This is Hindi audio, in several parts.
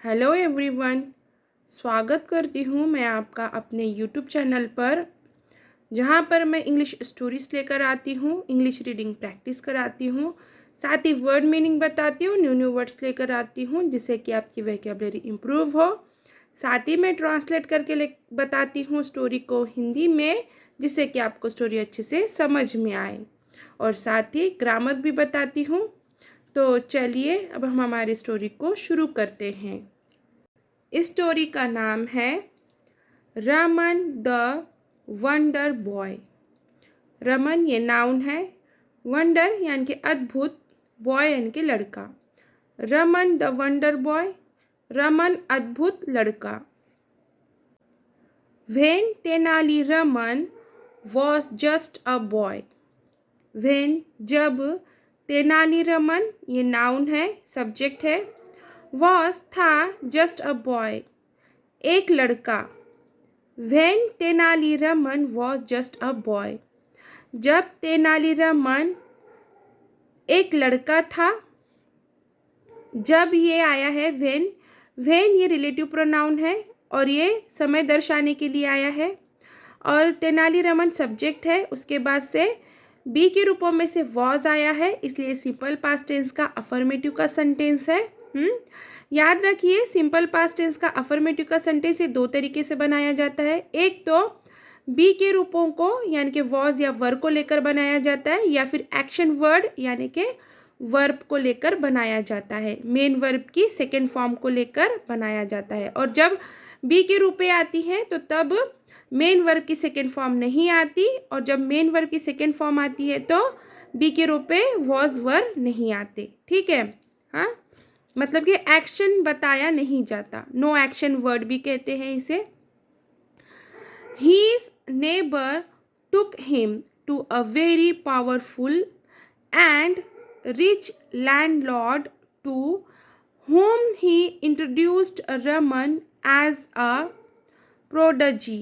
Hello everyone. स्वागत करती हूँ मैं आपका अपने यूट्यूब चैनल पर, जहाँ पर मैं इंग्लिश स्टोरीज लेकर आती हूँ, इंग्लिश रीडिंग प्रैक्टिस कराती हूँ, साथ ही वर्ड मीनिंग बताती हूँ, न्यू न्यू वर्ड्स लेकर आती हूँ जिससे कि आपकी वोकैबुलरी इम्प्रूव हो। साथ ही मैं ट्रांसलेट करके बताती हूँ स्टोरी को हिंदी में, जिससे कि आपको स्टोरी अच्छे से समझ में आए, और साथ ही ग्रामर भी बताती हूँ। तो चलिए अब हम हमारी स्टोरी को शुरू करते हैं। इस स्टोरी का नाम है Raman the wonder boy. Raman ये नाउन है, वंडर यानी कि अद्भुत, बॉय यानी कि लड़का। Raman the wonder boy, Raman अद्भुत लड़का। When Tenali Raman was just a boy. When जब, तेनाली रमन ये नाउन है, सब्जेक्ट है, वॉज था, जस्ट अ बॉय एक लड़का। When Tenali Raman was just a boy, जब तेनालीरामन एक लड़का था। जब ये आया है व्हेन, व्हेन ये रिलेटिव प्रोनाउन है और ये समय दर्शाने के लिए आया है, और तेनालीरामन सब्जेक्ट है। उसके बाद से बी के रूपों में से वॉज आया है, इसलिए सिंपल पास्ट टेंस का अफर्मेटिव का सेंटेंस है। याद रखिए, सिंपल पास्ट टेंस का अफर्मेटिव का सेंटेंस ये दो तरीके से बनाया जाता है। एक तो बी के रूपों को यानी कि वॉज या वर को लेकर बनाया जाता है, या फिर एक्शन वर्ड यानी कि वर्ब को लेकर बनाया जाता है, मेन वर्ब की सेकेंड फॉर्म को लेकर बनाया जाता है। और जब बी के रूपे आती है तो तब मेन वर्ब की सेकेंड फॉर्म नहीं आती, और जब मेन वर्ब की सेकेंड फॉर्म आती है तो बी के रूपे वॉज वर नहीं आते। ठीक है, हाँ, मतलब कि एक्शन बताया नहीं जाता, नो एक्शन वर्ड भी कहते हैं इसे। His neighbor took him to a very powerful and rich landlord to whom he introduced Raman as a prodigy.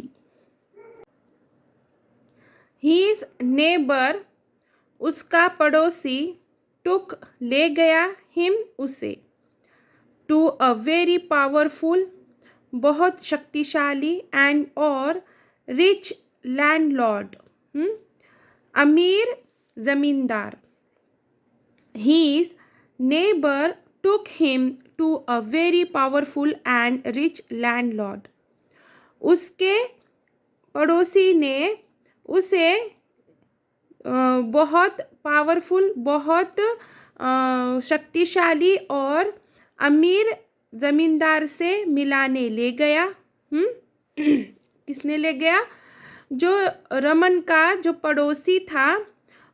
His neighbor, उसका पड़ोसी, took ले गया, him उसे, to a very powerful बहुत शक्तिशाली, एंड और रिच लैंडलॉर्ड अमीर जमींदार। His neighbour took him to a very powerful and rich landlord, उसके पड़ोसी ने उसे बहुत पावरफुल, बहुत शक्तिशाली और अमीर ज़मींदार से मिलाने ले गया। किसने ले गया? जो रमन का जो पड़ोसी था,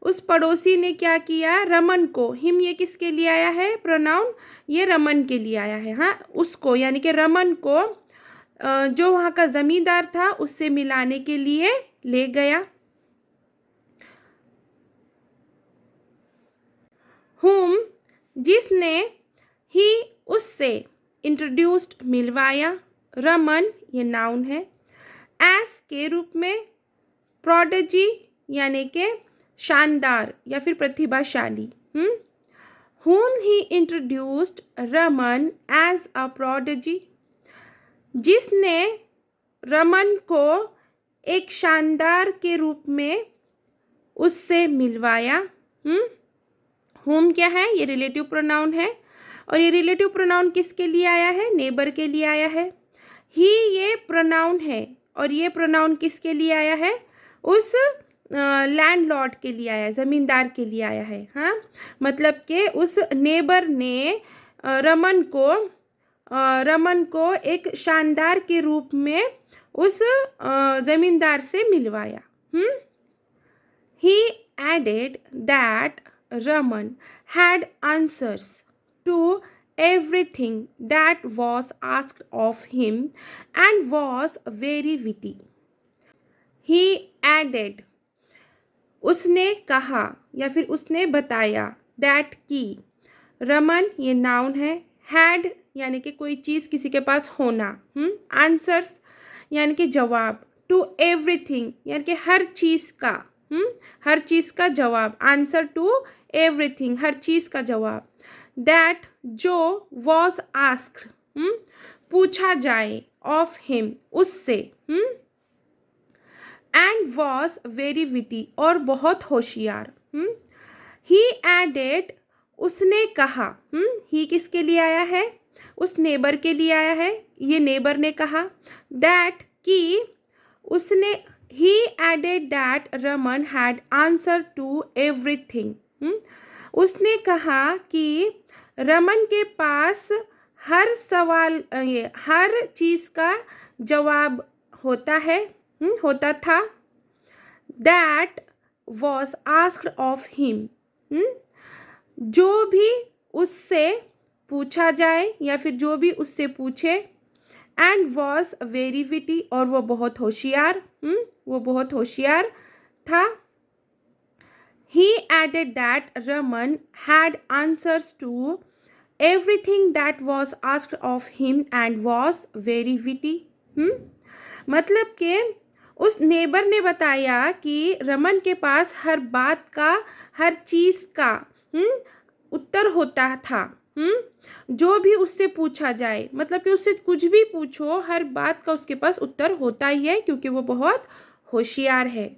उस पड़ोसी ने क्या किया? रमन को, हिम ये किसके लिए आया है प्रोनाउन? ये रमन के लिए आया है, हाँ, उसको यानी कि रमन को जो वहाँ का ज़मींदार था उससे मिलाने के लिए ले गया। हुम जिसने, ही उससे, इंट्रोड्यूस्ड मिलवाया, रमन ये नाउन है, एस के रूप में, प्रोडिजी यानी के शानदार या फिर प्रतिभाशाली। Whom he introduced Raman as a prodigy, जिसने रमन को एक शानदार के रूप में उससे मिलवाया। हुम क्या है? ये रिलेटिव प्रोनाउन है, और ये रिलेटिव प्रोनाउन किसके लिए आया है? नेबर के लिए आया है। ही ये प्रोनाउन है, और ये प्रोनाउन किसके लिए आया है? उस लैंडलॉर्ड के लिए आया है, ज़मींदार के लिए आया है। हाँ, मतलब कि उस नेबर ने रमन को एक शानदार के रूप में उस ज़मींदार से मिलवाया। He added that Raman had answers to everything that was asked of him and was very witty. He added, उसने कहा या फिर उसने बताया, that की, रमन ये नाउन है, had यानी कि कोई चीज़ किसी के पास होना, answers यानी कि जवाब, to everything यानी कि हर चीज़ का, हर चीज़ का जवाब, आंसर टू एवरीथिंग हर चीज़ का जवाब, दैट जो, वॉज आस्क्ड पूछा जाए, ऑफ हिम, उससे, एंड वॉज वेरी विटी, और बहुत होशियार। ही एडेड, उसने कहा, ही किसके लिए आया है? उस नेबर के लिए आया है। ये नेबर ने कहा दैट, कि उसने, he added that Raman had answer to everything. उसने कहा कि रमन के पास हर सवाल, ये हर चीज़ का जवाब होता है, होता था। That was asked of him, जो भी उससे पूछा जाए या फिर जो भी उससे पूछे। एंड वॉज वेरी विटी, और वो बहुत होशियार, वो बहुत होशियार था। He added that Raman had answers to everything that was asked of him and was very witty. मतलब कि उस नेबर ने बताया कि रमन के पास हर बात का, हर चीज़ का उत्तर होता था। जो भी उससे पूछा जाए, मतलब कि उससे कुछ भी पूछो, हर बात का उसके पास उत्तर होता ही है, क्योंकि वो बहुत होशियार है।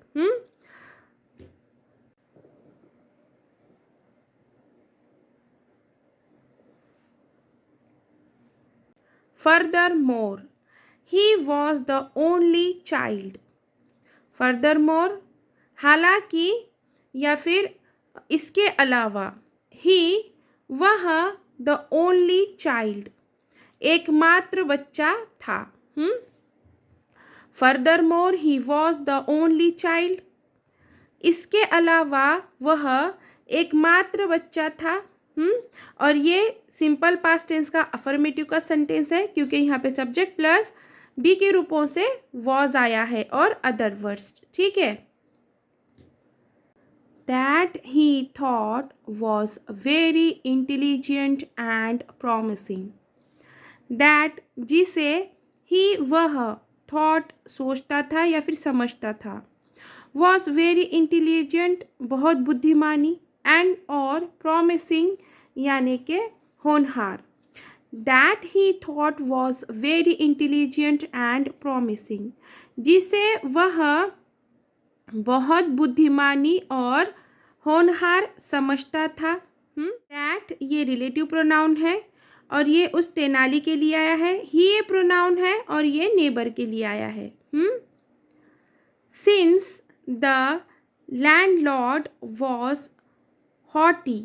Furthermore, he was the only child. Furthermore, हालांकि या फिर इसके अलावा, ही, वह, द ओनली चाइल्ड, एकमात्र बच्चा था। Furthermore he was the only child, इसके अलावा वह एकमात्र बच्चा था। और ये सिंपल पास्ट टेंस का अफर्मेटिव का सेंटेंस है, क्योंकि यहाँ पे सब्जेक्ट प्लस बी के रूपों से वॉज आया है और अदर वर्ड्स, ठीक है। That he thought was very intelligent and promising. That, जिसे, ही, वह, थॉट, सोचता था या फिर समझता था, वॉज वेरी इंटेलिजेंट, बहुत बुद्धिमानी, एंड, और, प्रॉमिसिंग, यानी कि होनहार। That he thought was very intelligent and promising, जिसे वह बहुत बुद्धिमानी और होनहार समझता था। दैट ये रिलेटिव प्रोनाउन है और ये उस तेनाली के लिए आया है। ही ये प्रोनाउन है और ये नेबर के लिए आया है। Since the landlord was haughty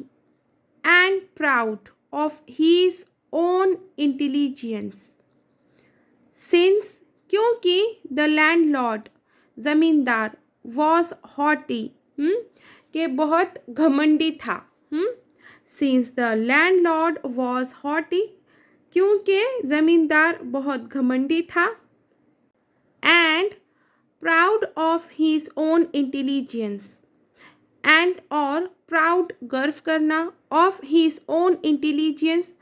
and proud of his own intelligence. Since, क्योंकि, the landlord, जमींदार, was haughty, के बहुत घमंडी था। Since the landlord was haughty, क्योंकि जमींदार बहुत घमंडी था। And proud of his own intelligence, and, और, प्राउड, गर्व करना, ऑफ हिज ओन इंटेलिजेंस,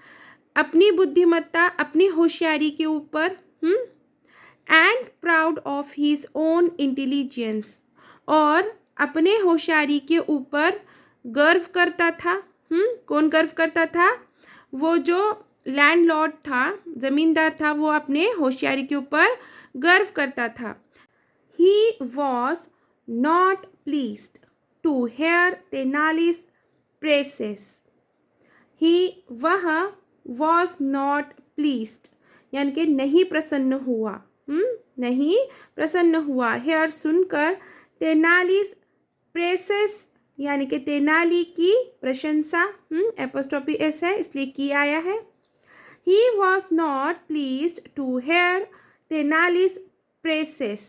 अपनी बुद्धिमत्ता, अपनी होशियारी के ऊपर। And proud of his own intelligence, और अपने होशियारी के ऊपर गर्व करता था। कौन गर्व करता था? वो जो लैंडलॉर्ड था, ज़मींदार था, वो अपने होशियारी के ऊपर गर्व करता था। He was not pleased to hear Tenali's praises. He, वह, was not pleased, यानी कि नहीं प्रसन्न हुआ, नहीं प्रसन्न हुआ। हेयर सुनकर, तेनालीस प्रेसेस, यानी कि तेनाली की प्रशंसा, एपोस्ट्रोफी एस है इसलिए की आया है। He was not pleased to hear Tenali's praises.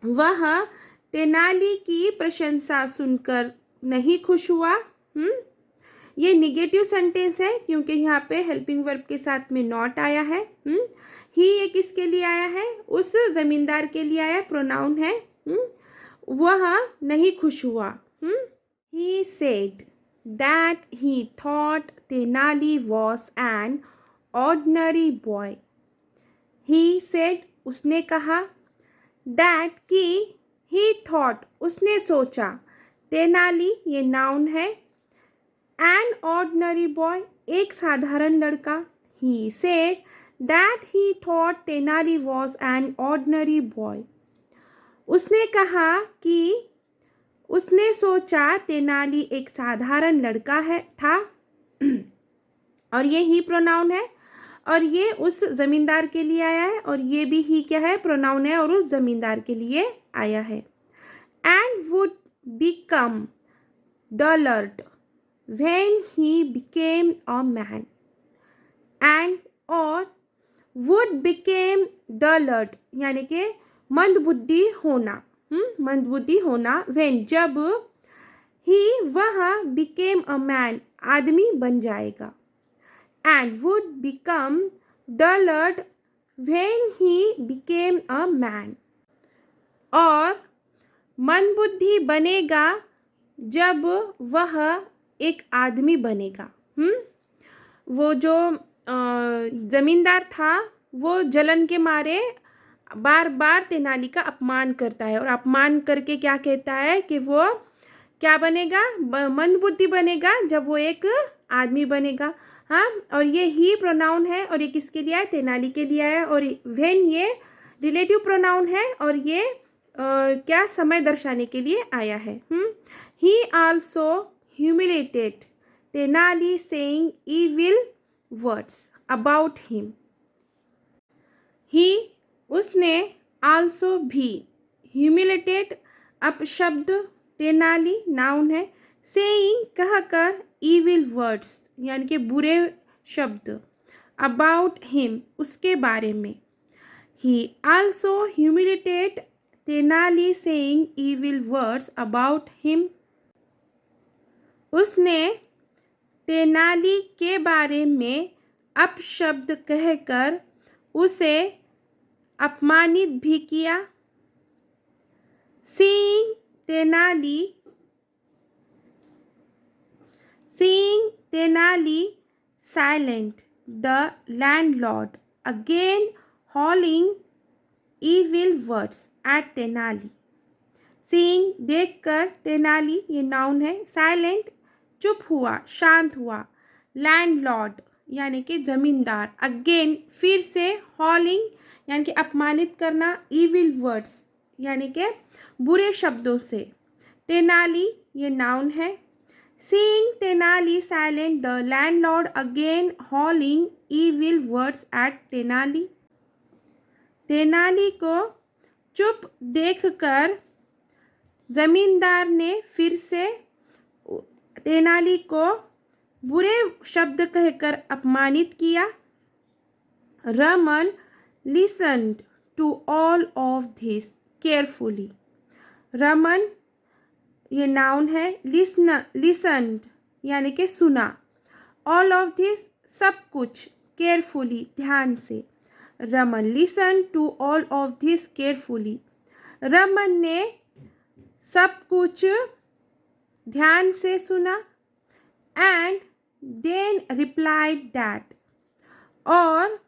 वह तेनाली की प्रशंसा सुनकर नहीं खुश हुआ। ये निगेटिव सेंटेंस है क्योंकि यहाँ पे हेल्पिंग वर्ब के साथ में नॉट आया है। ही ये किसके लिए आया है? उस जमींदार के लिए आया, प्रोनाउन है। वह नहीं खुश हुआ। He said that he thought Tenali was an ordinary boy. He said, उसने कहा, दैट की, ही थॉट, उसने सोचा, तेनाली ये नाउन है, एन ऑर्डिनरी बॉय एक साधारण लड़का। he said that he thought Tenali was an ordinary boy. उसने कहा कि उसने सोचा तेनाली एक साधारण लड़का है था और ये ही प्रोनाउन है और ये उस जमींदार के लिए आया है और ये भी ही क्या है, प्रोनाउन है और उस जमींदार के लिए आया है. And would become डलर्ड when he became a man. And और वुड बिकेम डलर्ड यानी कि मंदबुद्धि होना, मंदबुद्धि होना. व्हेन जब ही वह बिकेम अ मैन आदमी बन जाएगा. And would become dullard when he became a man. और मंदबुद्धि बनेगा जब वह एक आदमी बनेगा. वो जो जमींदार था वो जलन के मारे बार बार तेनाली का अपमान करता है और अपमान करके क्या कहता है कि वो क्या बनेगा, मंदबुद्धि बनेगा जब वो एक आदमी बनेगा. हाँ, और ये ही प्रोनाउन है और ये किसके लिए आया, तेनाली के लिए आया. और व्हेन ये रिलेटिव प्रोनाउन है और ये क्या समय दर्शाने के लिए आया है. He also humiliated Tenali saying evil words about him. He उसने आल्सो भी ह्यूमिलेटेड अपशब्द तेनाली नाउन है, सेइंग कहकर इविल वर्ड्स यानी कि बुरे शब्द, अबाउट हिम उसके बारे में. He also humiliated Tenali saying evil words about him. उसने तेनाली के बारे में अपशब्द कहकर उसे अपमानित भी किया. Seeing Tenali silent, the landlord again howling evil words at Tenali. Seeing देखकर, तेनाली ये नाउन है, साइलेंट चुप हुआ, शांत हुआ, लैंडलॉर्ड यानी कि जमींदार, अगेन फिर से, हॉलिंग यानी कि अपमानित करना, इविल वर्ड्स यानी कि बुरे शब्दों से. तेनाली ये नाउन है. Seeing Tenali silent, the landlord again howling evil words at Tenali. Tenali को चुप देखकर जमींदार ने फिर से तेनाली को बुरे शब्द कहकर अपमानित किया. Raman listened to all of this carefully. Raman ये नाउन है, लिसन्ड यानी कि सुना, ऑल ऑफ दिस सब कुछ, केयरफुली ध्यान से. Raman listen to all of this carefully. Raman ने सब कुछ ध्यान से सुना. एंड देन रिप्लाइड दैट और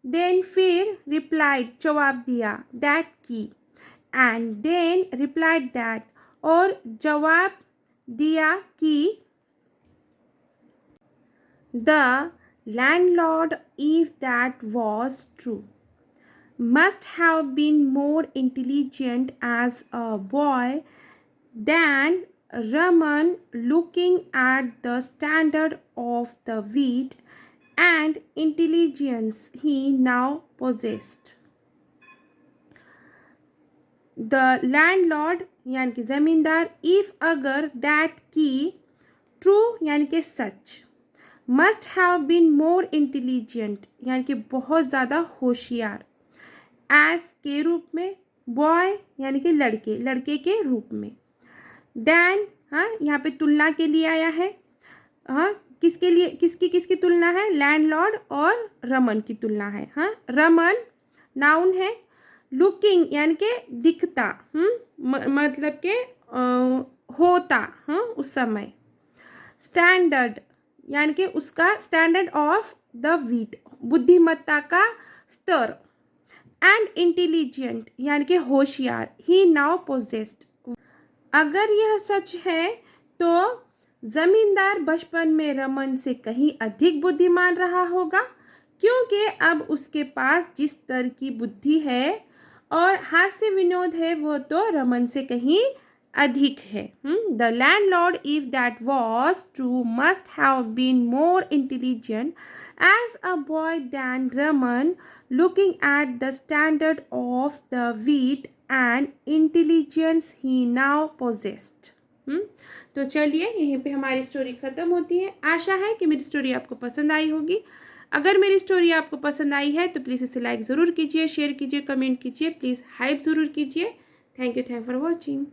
देन फिर रिप्लाइड जवाब दिया, दैट की. एंड देन रिप्लाइड दैट और जवाब दिया कि the landlord, if that was true, must have been more intelligent as a boy than Raman, looking at the standard of the wit and intelligence he now possessed. The landlord यानी कि ज़मींदार, इफ़ अगर, दैट की, ट्रू यानी कि सच, must have been more intelligent यानी कि बहुत ज़्यादा होशियार, एज के रूप में, बॉय यानी कि लड़के, लड़के के रूप में, दैन हाँ यहाँ पे तुलना के लिए आया है. हाँ किसके लिए, किसकी तुलना है, लैंडलॉर्ड और रमन की तुलना है. हाँ रमन नाउन है, लुकिंग यानी कि दिखता, मतलब के होता, हाँ उस समय, स्टैंडर्ड यानी कि उसका स्टैंडर्ड ऑफ द वीट, बुद्धिमत्ता का स्तर, एंड इंटेलिजेंट यानी कि होशियार, ही नाउ पोजेस्ड. अगर यह सच है तो जमींदार बचपन में रमन से कहीं अधिक बुद्धिमान रहा होगा क्योंकि अब उसके पास जिस तरह की बुद्धि है और हास्य विनोद है वो तो रमन से कहीं अधिक है. The landlord, if that was true, must have been more intelligent as a boy than Raman, looking at the standard of the wit and intelligence he now possessed. तो चलिए यहीं पे हमारी स्टोरी ख़त्म होती है. आशा है कि मेरी स्टोरी आपको पसंद आई होगी. अगर मेरी स्टोरी आपको पसंद आई है तो प्लीज़ इसे लाइक ज़रूर कीजिए, शेयर कीजिए, कमेंट कीजिए, प्लीज़ हाइप ज़रूर कीजिए. Thank you for watching.